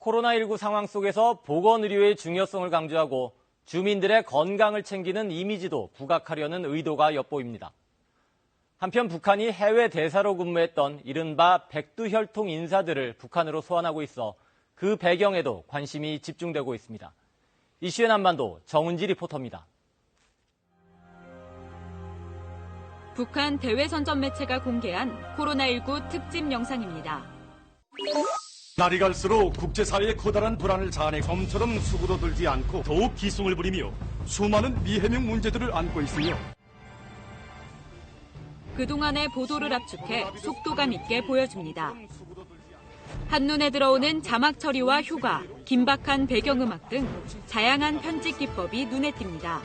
코로나19 상황 속에서 보건의료의 중요성을 강조하고 주민들의 건강을 챙기는 이미지도 부각하려는 의도가 엿보입니다. 한편 북한이 해외 대사로 근무했던 이른바 백두혈통 인사들을 북한으로 소환하고 있어 그 배경에도 관심이 집중되고 있습니다. 이슈의 한반도 정은지 리포터입니다. 북한 대외선전 매체가 공개한 코로나19 특집 영상입니다. 날이 갈수록 국제사회의 커다란 불안을 자아내 좀처럼 수그러들지 않고 더욱 기승을 부리며 수많은 미해명 문제들을 안고 있으며 그동안의 보도를 압축해 속도감 있게 보여줍니다. 한눈에 들어오는 자막 처리와 효과, 긴박한 배경음악 등 다양한 편집 기법이 눈에 띕니다.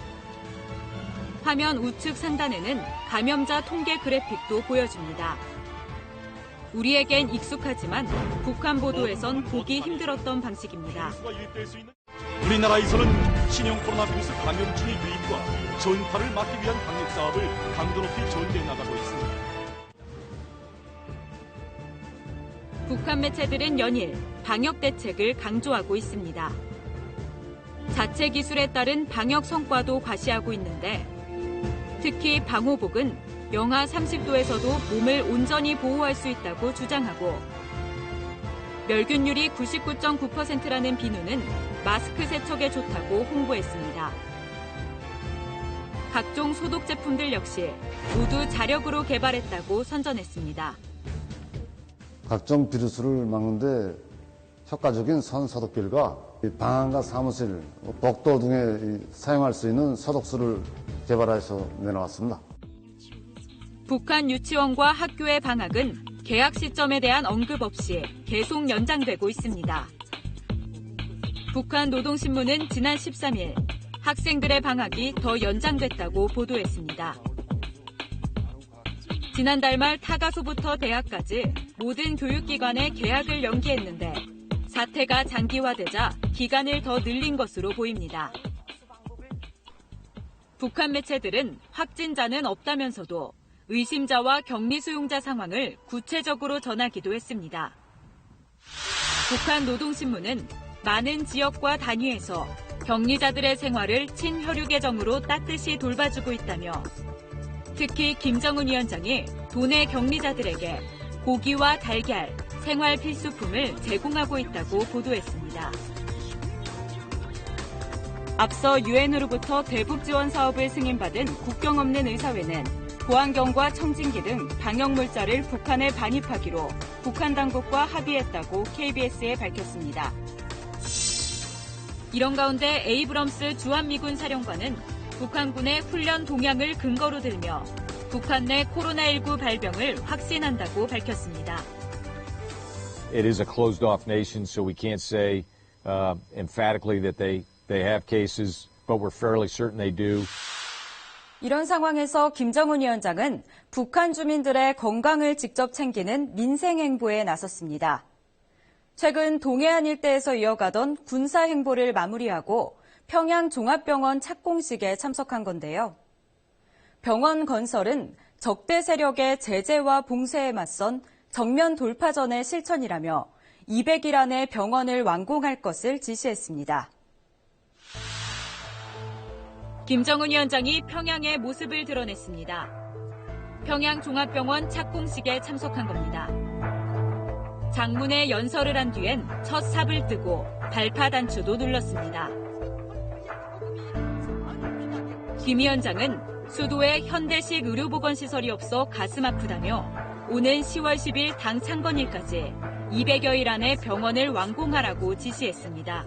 화면 우측 상단에는 감염자 통계 그래픽도 보여줍니다. 우리에겐 익숙하지만 북한 보도에선 보기 힘들었던 방식입니다. 우리나라에서는 신형 코로나 바이러스 감염증의 유입과 전파를 막기 위한 방역 사업을 강도 높이 전개해 나가고 있습니다. 북한 매체들은 연일 방역 대책을 강조하고 있습니다. 자체 기술에 따른 방역 성과도 과시하고 있는데 특히 방호복은 영하 30도에서도 몸을 온전히 보호할 수 있다고 주장하고 멸균율이 99.9%라는 비누는 마스크 세척에 좋다고 홍보했습니다. 각종 소독 제품들 역시 모두 자력으로 개발했다고 선전했습니다. 각종 비루스를 막는데 효과적인 손 소독필과 방안과 사무실, 복도 등에 사용할 수 있는 소독수를 개발해서 내놓았습니다. 북한 유치원과 학교의 방학은 개학 시점에 대한 언급 없이 계속 연장되고 있습니다. 북한 노동신문은 지난 13일 학생들의 방학이 더 연장됐다고 보도했습니다. 지난달 말 타가소부터 대학까지 모든 교육기관에 개학을 연기했는데 사태가 장기화되자 기간을 더 늘린 것으로 보입니다. 북한 매체들은 확진자는 없다면서도 의심자와 격리 수용자 상황을 구체적으로 전하기도 했습니다. 북한 노동신문은 많은 지역과 단위에서 격리자들의 생활을 친혈육 계정으로 따뜻이 돌봐주고 있다며 특히 김정은 위원장이 도내 격리자들에게 고기와 달걀, 생활 필수품을 제공하고 있다고 보도했습니다. 앞서 유엔으로부터 대북 지원 사업을 승인받은 국경 없는 의사회는 보안경과 청진기 등 방역 물자를 북한에 반입하기로 북한 당국과 합의했다고 KBS에 밝혔습니다. 이런 가운데 에이브럼스 주한미군 사령관은 북한군의 훈련 동향을 근거로 들며 북한 내 코로나19 발병을 확신한다고 밝혔습니다. It is a closed-off nation, so we can't say emphatically that they have cases, but we're fairly certain they do. 이런 상황에서 김정은 위원장은 북한 주민들의 건강을 직접 챙기는 민생행보에 나섰습니다. 최근 동해안 일대에서 이어가던 군사행보를 마무리하고 평양 종합병원 착공식에 참석한 건데요. 병원 건설은 적대 세력의 제재와 봉쇄에 맞선 정면 돌파전의 실천이라며 200일 안에 병원을 완공할 것을 지시했습니다. 김정은 위원장이 평양의 모습을 드러냈습니다. 평양 종합병원 착공식에 참석한 겁니다. 장문의 연설을 한 뒤엔 첫 삽을 뜨고 발파 단추도 눌렀습니다. 김 위원장은 수도에 현대식 의료보건시설이 없어 가슴 아프다며 오는 10월 10일 당 창건일까지 200여일 안에 병원을 완공하라고 지시했습니다.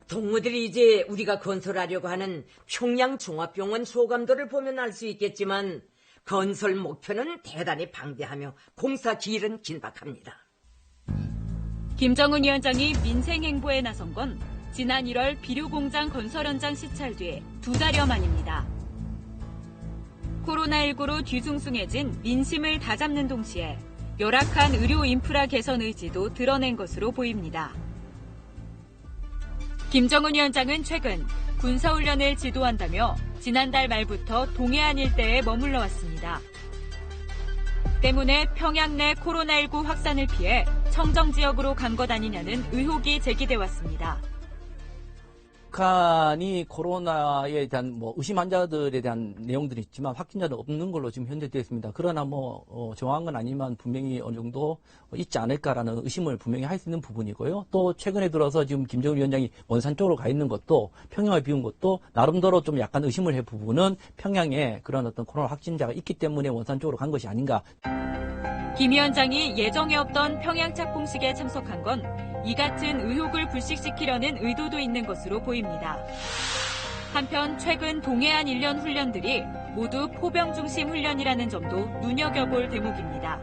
동무들이 이제 우리가 건설하려고 하는 평양 종합병원 소감도를 보면 알 수 있겠지만 건설 목표는 대단히 방대하며 공사 기일은 긴박합니다. 김정은 위원장이 민생행보에 나선 건 지난 1월 비료공장 건설 현장 시찰 뒤 2달여 만입니다. 코로나19로 뒤숭숭해진 민심을 다잡는 동시에 열악한 의료 인프라 개선 의지도 드러낸 것으로 보입니다. 김정은 위원장은 최근 군사훈련을 지도한다며 지난달 말부터 동해안 일대에 머물러 왔습니다. 때문에 평양 내 코로나19 확산을 피해 청정 지역으로 간 것 아니냐는 의혹이 제기돼 왔습니다. 북한이 코로나에 대한 의심 환자들에 대한 내용들이 있지만 확진자는 없는 걸로 지금 현재 되어 있습니다. 그러나 정확한 건 아니지만 분명히 어느 정도 있지 않을까라는 의심을 분명히 할 수 있는 부분이고요. 또 최근에 들어서 지금 김정은 위원장이 원산 쪽으로 가 있는 것도 평양을 비운 것도 나름대로 좀 약간 의심을 해 부분은 평양에 그런 어떤 코로나 확진자가 있기 때문에 원산 쪽으로 간 것이 아닌가. 김 위원장이 예정에 없던 평양 착공식에 참석한 건 이 같은 의혹을 불식시키려는 의도도 있는 것으로 보입니다. 한편 최근 동해안 1년 훈련들이 모두 포병 중심 훈련이라는 점도 눈여겨볼 대목입니다.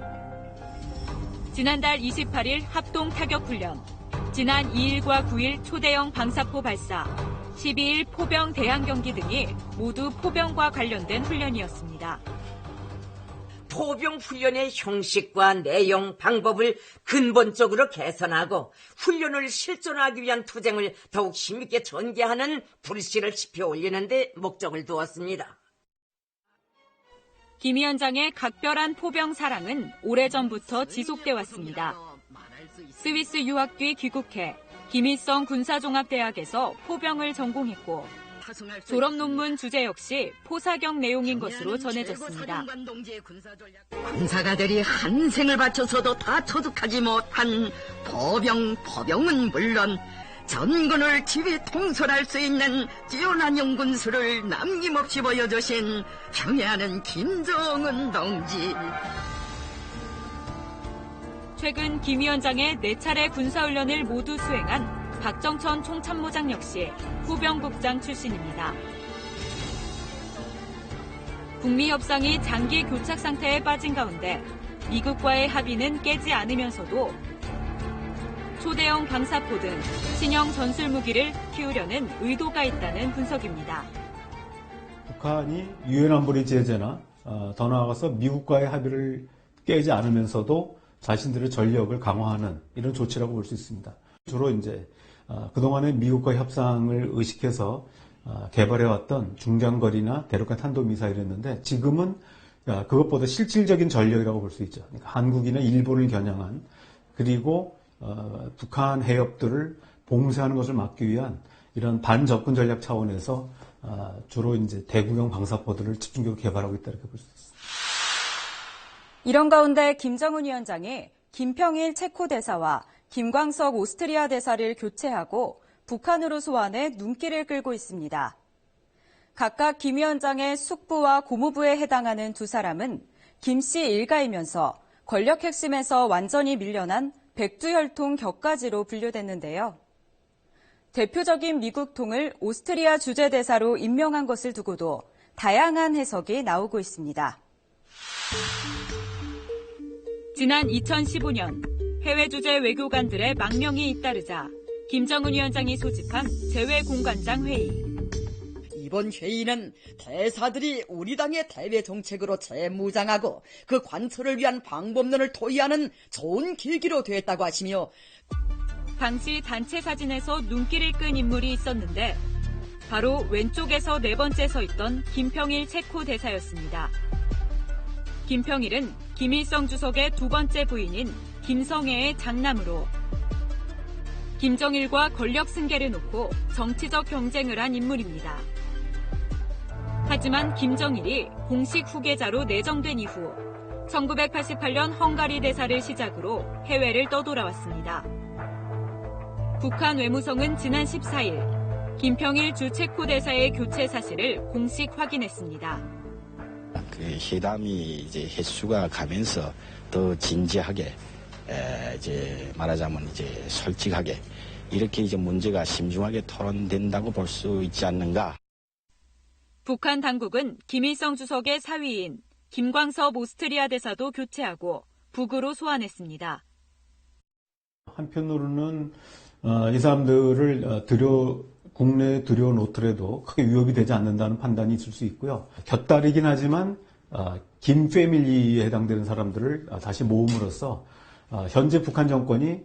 지난달 28일 합동 타격 훈련, 지난 2일과 9일 초대형 방사포 발사, 12일 포병 대항 경기 등이 모두 포병과 관련된 훈련이었습니다. 포병 훈련의 형식과 내용, 방법을 근본적으로 개선하고 훈련을 실존하기 위한 투쟁을 더욱 힘있게 전개하는 불씨를 지펴 올리는 데 목적을 두었습니다. 김 위원장의 각별한 포병 사랑은 오래전부터 지속돼 왔습니다. 스위스 유학 뒤 귀국해 김일성 군사종합대학에서 포병을 전공했고 졸업 논문 주제 역시 포사경 내용인 것으로 전해졌습니다. 군사가들이 한 생을 바쳐서도 다 소득하지 못한 포병은 물론 전군을 지휘 통솔할 수 있는 뛰어난 용군수를 남김없이 보여주신 평야는 김정은 동지. 최근 김 위원장의 4차례 군사훈련을 모두 수행한 박정천 총참모장 역시 후병국장 출신입니다. 북미 협상이 장기 교착 상태에 빠진 가운데 미국과의 합의는 깨지 않으면서도 초대형 방사포 등 신형 전술 무기를 키우려는 의도가 있다는 분석입니다. 북한이 유엔 안보리 제재나 더 나아가서 미국과의 합의를 깨지 않으면서도 자신들의 전력을 강화하는 이런 조치라고 볼 수 있습니다. 주로 이제 그동안에 미국과 협상을 의식해서 개발해왔던 중장거리나 대륙간 탄도미사일이었는데 지금은 그것보다 실질적인 전력이라고 볼 수 있죠. 그러니까 한국이나 일본을 겨냥한 그리고 북한 해협들을 봉쇄하는 것을 막기 위한 이런 반접근 전략 차원에서 주로 이제 대구경 방사포들을 집중적으로 개발하고 있다 이렇게 볼 수 있습니다. 이런 가운데 김정은 위원장이 김평일 체코 대사와 김광석 오스트리아 대사를 교체하고 북한으로 소환해 눈길을 끌고 있습니다. 각각 김 위원장의 숙부와 고모부에 해당하는 두 사람은 김 씨 일가이면서 권력 핵심에서 완전히 밀려난 백두혈통 격가지로 분류됐는데요. 대표적인 미국통을 오스트리아 주재대사로 임명한 것을 두고도 다양한 해석이 나오고 있습니다. 지난 2015년 해외 주재 외교관들의 망명이 잇따르자 김정은 위원장이 소집한 재외공관장 회의. 이번 회의는 대사들이 우리 당의 대외 정책으로 재무장하고 그 관철을 위한 방법론을 토의하는 좋은 계기로 되었다고 하시며 당시 단체 사진에서 눈길을 끈 인물이 있었는데 바로 왼쪽에서 네 번째 서 있던 김평일 체코 대사였습니다. 김평일은 김일성 주석의 두 번째 부인인 김성애의 장남으로 김정일과 권력 승계를 놓고 정치적 경쟁을 한 인물입니다. 하지만 김정일이 공식 후계자로 내정된 이후 1988년 헝가리 대사를 시작으로 해외를 떠돌아왔습니다. 북한 외무성은 지난 14일 김평일 주 체코 대사의 교체 사실을 공식 확인했습니다. 그 회담이 이제 횟수가 가면서 더 진지하게 이제 말하자면 이제 솔직하게 이렇게 이제 문제가 심중하게 토론된다고 볼 수 있지 않는가. 북한 당국은 김일성 주석의 사위인 김광섭 오스트리아 대사도 교체하고 북으로 소환했습니다. 한편으로는 이 사람들을 국내에 들여놓더라도 크게 위협이 되지 않는다는 판단이 있을 수 있고요. 곁다리긴 하지만 김 패밀리에 해당되는 사람들을 다시 모음으로써 현재 북한 정권이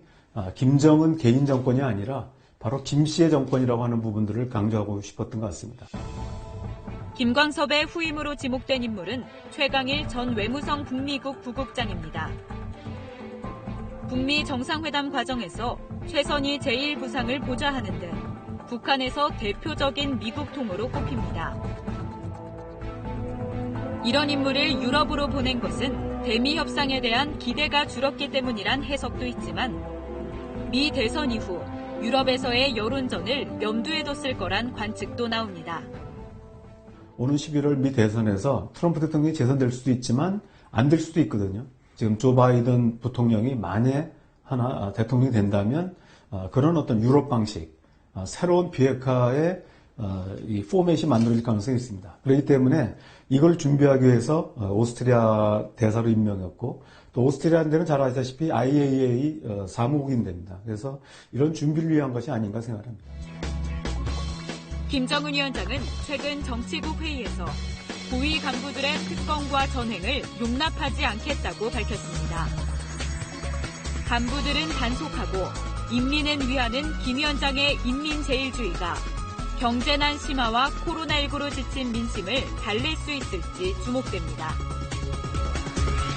김정은 개인 정권이 아니라 바로 김 씨의 정권이라고 하는 부분들을 강조하고 싶었던 것 같습니다. 김광섭의 후임으로 지목된 인물은 최강일 전 외무성 북미국 부국장입니다. 북미 정상회담 과정에서 최선희 제1부상을 보좌하는 등 북한에서 대표적인 미국 통으로 꼽힙니다. 이런 인물을 유럽으로 보낸 것은 대미 협상에 대한 기대가 줄었기 때문이란 해석도 있지만 미 대선 이후 유럽에서의 여론전을 염두에 뒀을 거란 관측도 나옵니다. 오는 11월 미 대선에서 트럼프 대통령이 재선될 수도 있지만 안 될 수도 있거든요. 지금 조 바이든 부통령이 만에 하나 대통령이 된다면 그런 어떤 유럽 방식, 새로운 비핵화의 이 포맷이 만들어질 가능성이 있습니다. 그렇기 때문에 이걸 준비하기 위해서 오스트리아 대사로 임명했고 또 오스트리아는 데는 잘 아시다시피 IAEA 사무국인 됩니다. 그래서 이런 준비를 위한 것이 아닌가 생각합니다. 김정은 위원장은 최근 정치국 회의에서 고위 간부들의 특검과 전횡을 용납하지 않겠다고 밝혔습니다. 간부들은 단속하고 인민은 위하는 김 위원장의 인민제일주의가 경제난 심화와 코로나19로 지친 민심을 달랠 수 있을지 주목됩니다.